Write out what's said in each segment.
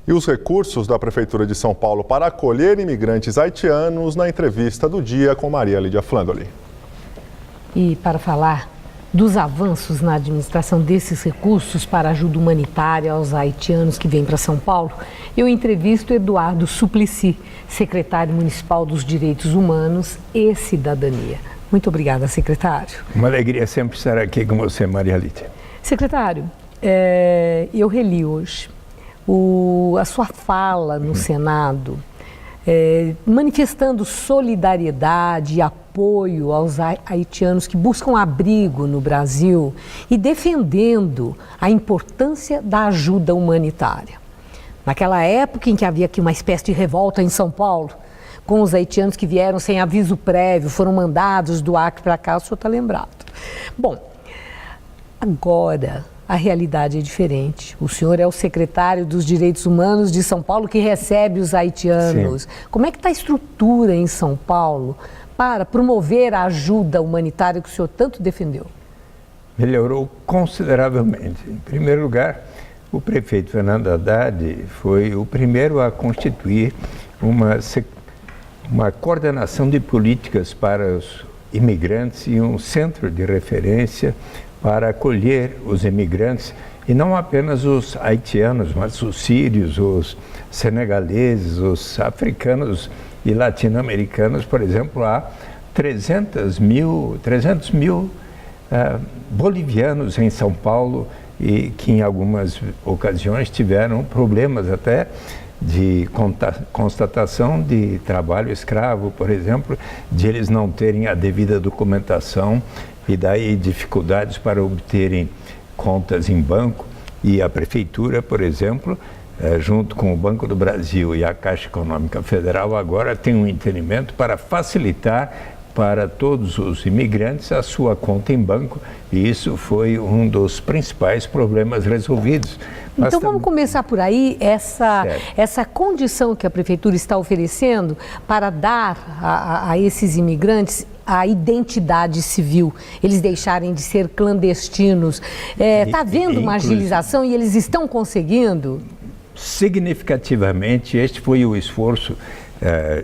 E os recursos da Prefeitura de São Paulo para acolher imigrantes haitianos na entrevista do dia com Maria Lídia Flandoli. E para falar dos avanços na administração desses recursos para ajuda humanitária aos haitianos que vêm para São Paulo, eu entrevisto Eduardo Suplicy, secretário municipal dos Direitos Humanos e Cidadania. Muito obrigada, secretário. Uma alegria sempre estar aqui com você, Maria Lídia. Secretário, eu reli hoje a sua fala no Senado, manifestando solidariedade e apoio aos haitianos que buscam abrigo no Brasil e defendendo a importância da ajuda humanitária. Naquela época em que havia aqui uma espécie de revolta em São Paulo, com os haitianos que vieram sem aviso prévio, foram mandados do Acre para cá, o senhor está lembrado. Bom, agora a realidade é diferente. O senhor é o secretário dos Direitos Humanos de São Paulo que recebe os haitianos. Sim. Como é que está a estrutura em São Paulo para promover a ajuda humanitária que o senhor tanto defendeu? Melhorou consideravelmente. Em primeiro lugar, o prefeito Fernando Haddad foi o primeiro a constituir uma coordenação de políticas para os imigrantes e um centro de referência para acolher os imigrantes, e não apenas os haitianos, mas os sírios, os senegaleses, os africanos e latino-americanos. Por exemplo, há 300 mil bolivianos em São Paulo e que em algumas ocasiões tiveram problemas até de constatação de trabalho escravo, por exemplo, de eles não terem a devida documentação e daí dificuldades para obterem contas em banco. E a Prefeitura, por exemplo, junto com o Banco do Brasil e a Caixa Econômica Federal, agora tem um entendimento para facilitar para todos os imigrantes a sua conta em banco, e isso foi um dos principais problemas resolvidos. Então vamos começar por aí, essa condição que a Prefeitura está oferecendo para dar a esses imigrantes a identidade civil, eles deixarem de ser clandestinos. Está havendo uma agilização e eles estão conseguindo? Significativamente, este foi o esforço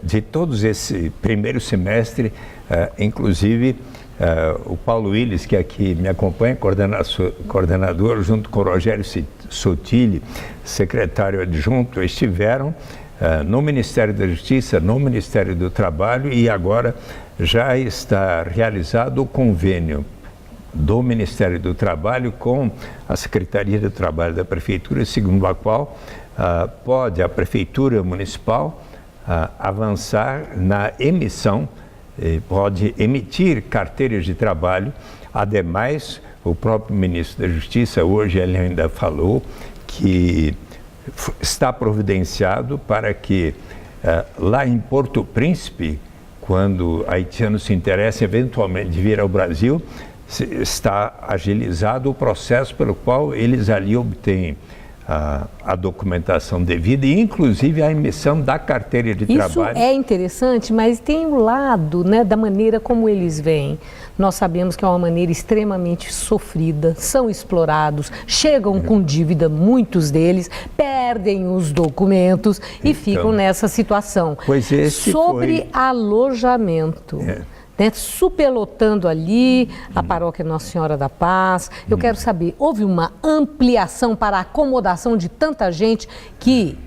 de todos esse primeiro semestre, inclusive o Paulo Willis, que aqui me acompanha, coordenador, junto com o Rogério Sotilli, secretário adjunto, estiveram no Ministério da Justiça, no Ministério do Trabalho, e agora já está realizado o convênio do Ministério do Trabalho com a Secretaria do Trabalho da Prefeitura, segundo a qual pode a Prefeitura Municipal avançar na emissão, pode emitir carteiras de trabalho. Ademais, o próprio ministro da Justiça, hoje ele ainda falou que está providenciado para que lá em Porto Príncipe, quando haitianos se interessam eventualmente de vir ao Brasil, está agilizado o processo pelo qual eles ali obtêm a documentação devida e inclusive a emissão da carteira de trabalho. Isso é interessante, mas tem o lado, né, da maneira como eles vêm. Nós sabemos que é uma maneira extremamente sofrida, são explorados, chegam com dívida, muitos deles, perdem os documentos e ficam nessa situação. Pois esse Sobre alojamento. Né, superlotando ali a paróquia Nossa Senhora da Paz. Eu quero saber, houve uma ampliação para a acomodação de tanta gente que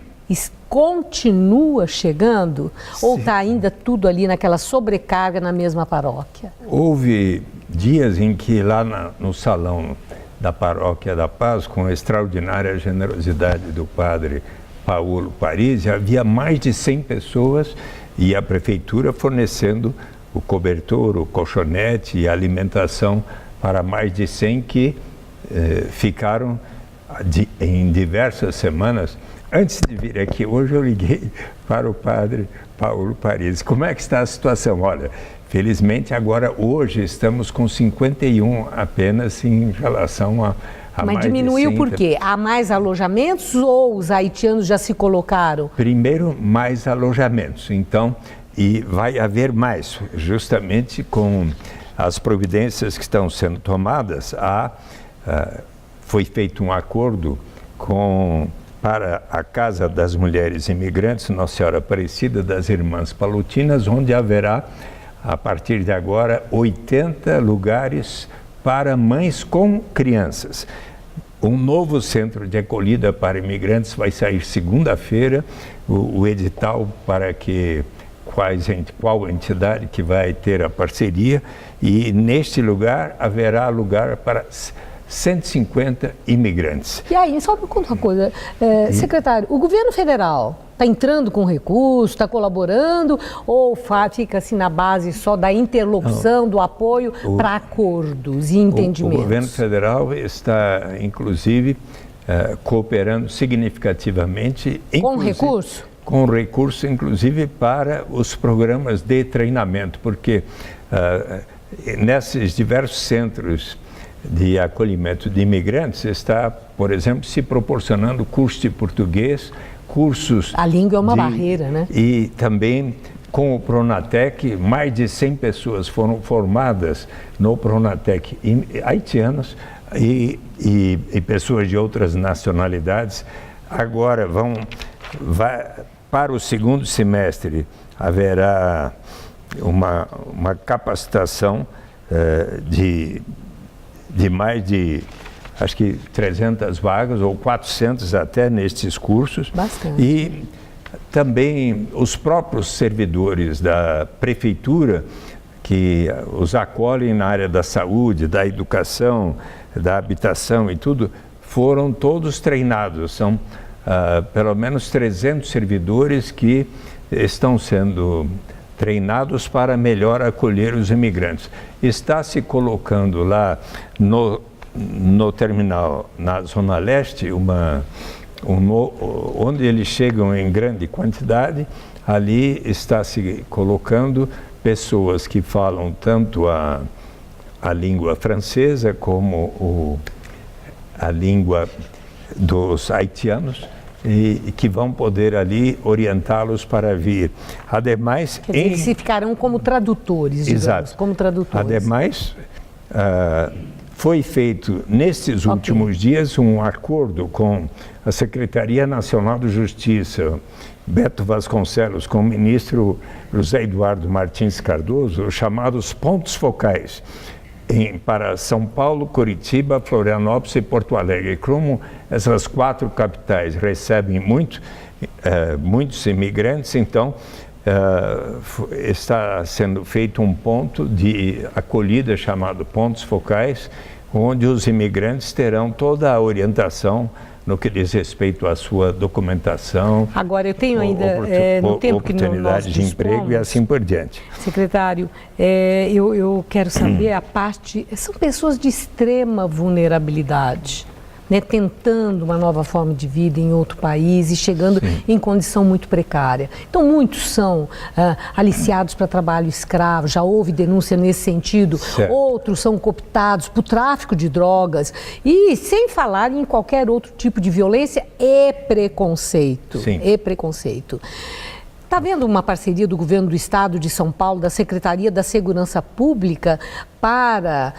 continua chegando? Sim. Ou está ainda tudo ali naquela sobrecarga na mesma paróquia? Houve dias em que lá no salão da paróquia da Paz, com a extraordinária generosidade do padre Paulo Parisi, havia mais de 100 pessoas e a prefeitura fornecendo o cobertor, o colchonete e a alimentação para mais de 100 que ficaram em diversas semanas. Antes de vir aqui, hoje eu liguei para o padre Paulo Parisi. Como é que está a situação? Olha, felizmente agora, hoje, estamos com 51 apenas em relação a Mas diminuiu por quê? Há mais alojamentos ou os haitianos já se colocaram? Primeiro, mais alojamentos. Então, e vai haver mais, justamente com as providências que estão sendo tomadas. Foi feito um acordo com para a Casa das Mulheres Imigrantes Nossa Senhora Aparecida das Irmãs Palutinas, onde haverá, a partir de agora, 80 lugares para mães com crianças. Um novo centro de acolhida para imigrantes vai sair segunda-feira, o edital para que qual entidade que vai ter a parceria, e neste lugar haverá lugar para 150 imigrantes. E aí, só me conta uma coisa, secretário, o governo federal está entrando com recurso, está colaborando, ou fica assim na base só da interlocução, do apoio para acordos e entendimentos? O governo federal está, inclusive, cooperando significativamente. Com recurso? Com recurso, inclusive, para os programas de treinamento, porque nesses diversos centros de acolhimento de imigrantes está, por exemplo, se proporcionando curso de português, cursos... A língua é uma barreira, né? E também com o Pronatec, mais de 100 pessoas foram formadas no Pronatec, haitianos e pessoas de outras nacionalidades. Agora para o segundo semestre haverá uma capacitação de mais de, acho que 300 vagas, ou 400 até, nestes cursos. Bastante. E também os próprios servidores da prefeitura, que os acolhem na área da saúde, da educação, da habitação e tudo, foram todos treinados. São pelo menos 300 servidores que estão sendo treinados para melhor acolher os imigrantes. Está se colocando lá no terminal, na Zona Leste, onde eles chegam em grande quantidade, ali está se colocando pessoas que falam tanto a língua francesa como a língua dos haitianos, e que vão poder ali orientá-los para vir. Ademais, eles ficarão como tradutores, digamos. Exato. Como tradutores. Ademais, foi feito nestes últimos dias um acordo com a Secretaria Nacional de Justiça, Beto Vasconcelos, com o ministro José Eduardo Martins Cardoso, os chamados pontos focais para São Paulo, Curitiba, Florianópolis e Porto Alegre. Como essas 4 capitais recebem muitos imigrantes, então está sendo feito um ponto de acolhida chamado pontos focais, onde os imigrantes terão toda a orientação no que diz respeito à sua documentação. Agora, eu tenho ainda, no tempo que nós de emprego e assim por diante. Secretário, eu quero saber a parte... São pessoas de extrema vulnerabilidade, né, tentando uma nova forma de vida em outro país e chegando em condição muito precária. Então, muitos são aliciados para trabalho escravo, já houve denúncia nesse sentido. Certo. Outros são cooptados por tráfico de drogas e sem falar em qualquer outro tipo de violência e preconceito. Sim. E preconceito. Está havendo uma parceria do Governo do Estado de São Paulo, da Secretaria da Segurança Pública, para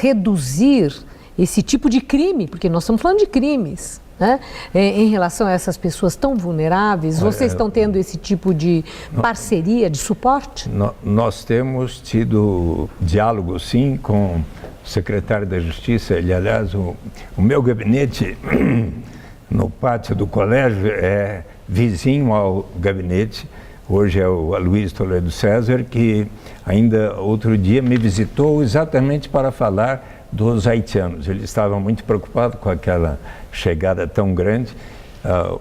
reduzir esse tipo de crime, porque nós estamos falando de crimes, né? Em relação a essas pessoas tão vulneráveis, vocês estão tendo esse tipo de parceria, de suporte? Nós temos tido diálogo, sim, com o secretário da Justiça. Ele, aliás, o meu gabinete no pátio do colégio é vizinho ao gabinete. Hoje é o Aloysio Toledo César, que ainda outro dia me visitou exatamente para falar dos haitianos. Ele estava muito preocupado com aquela chegada tão grande.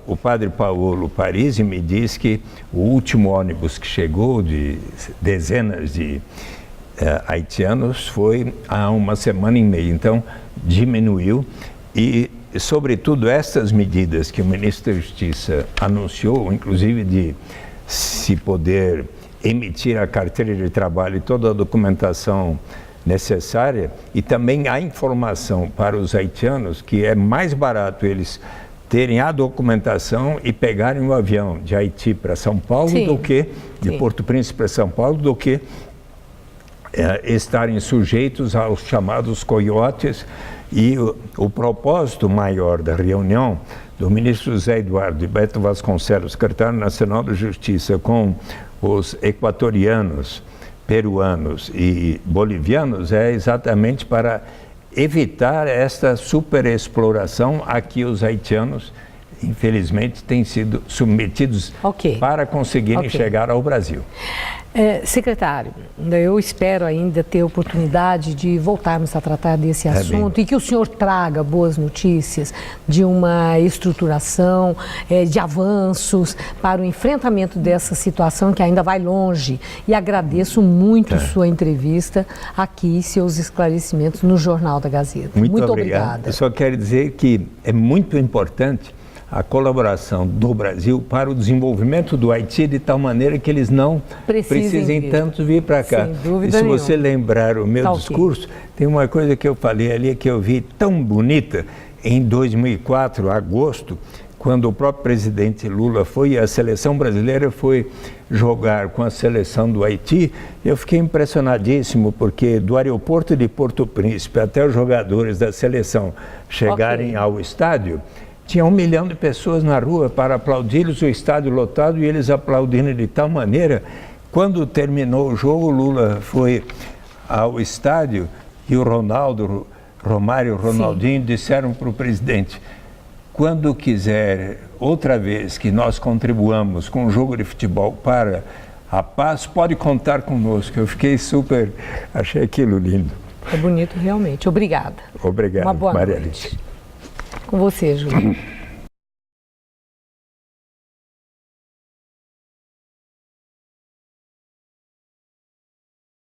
O padre Paulo Parisi me disse que o último ônibus que chegou, de dezenas de haitianos, foi há 1 semana e meia. Então, diminuiu e, sobretudo, essas medidas que o ministro da Justiça anunciou, inclusive de se poder emitir a carteira de trabalho e toda a documentação necessária, e também a informação para os haitianos que é mais barato eles terem a documentação e pegarem o avião de Haiti para São Paulo do que, de Porto Príncipe para São Paulo, do que estarem sujeitos aos chamados coiotes E o propósito maior da reunião do ministro José Eduardo e Beto Vasconcelos, secretário nacional da Justiça, com os equatorianos, peruanos e bolivianos, é exatamente para evitar esta superexploração a que os haitianos, infelizmente, têm sido submetidos para conseguirem chegar ao Brasil. Secretário, eu espero ainda ter oportunidade de voltarmos a tratar desse assunto e que o senhor traga boas notícias de uma estruturação, de avanços para o enfrentamento dessa situação que ainda vai longe. E agradeço muito sua entrevista aqui e seus esclarecimentos no Jornal da Gazeta. Muito obrigada. Eu só quero dizer que é muito importante a colaboração do Brasil para o desenvolvimento do Haiti de tal maneira que eles não precisem tanto vir para cá. Sem dúvida e se nenhuma. você lembrar o meu discurso, tem uma coisa que eu falei ali que eu vi tão bonita em 2004, agosto, quando o próprio presidente Lula foi e a seleção brasileira foi jogar com a seleção do Haiti. Eu fiquei impressionadíssimo porque do aeroporto de Porto Príncipe até os jogadores da seleção chegarem ao estádio, tinha 1 milhão de pessoas na rua para aplaudi-los, o estádio lotado e eles aplaudindo de tal maneira. Quando terminou o jogo, Lula foi ao estádio e o Romário e o Ronaldinho disseram para o presidente: quando quiser outra vez que nós contribuamos com um jogo de futebol para a paz, pode contar conosco. Eu fiquei achei aquilo lindo. É bonito realmente. Obrigada. Obrigado, Uma boa Maria noite. Alice. Com você, Júlio.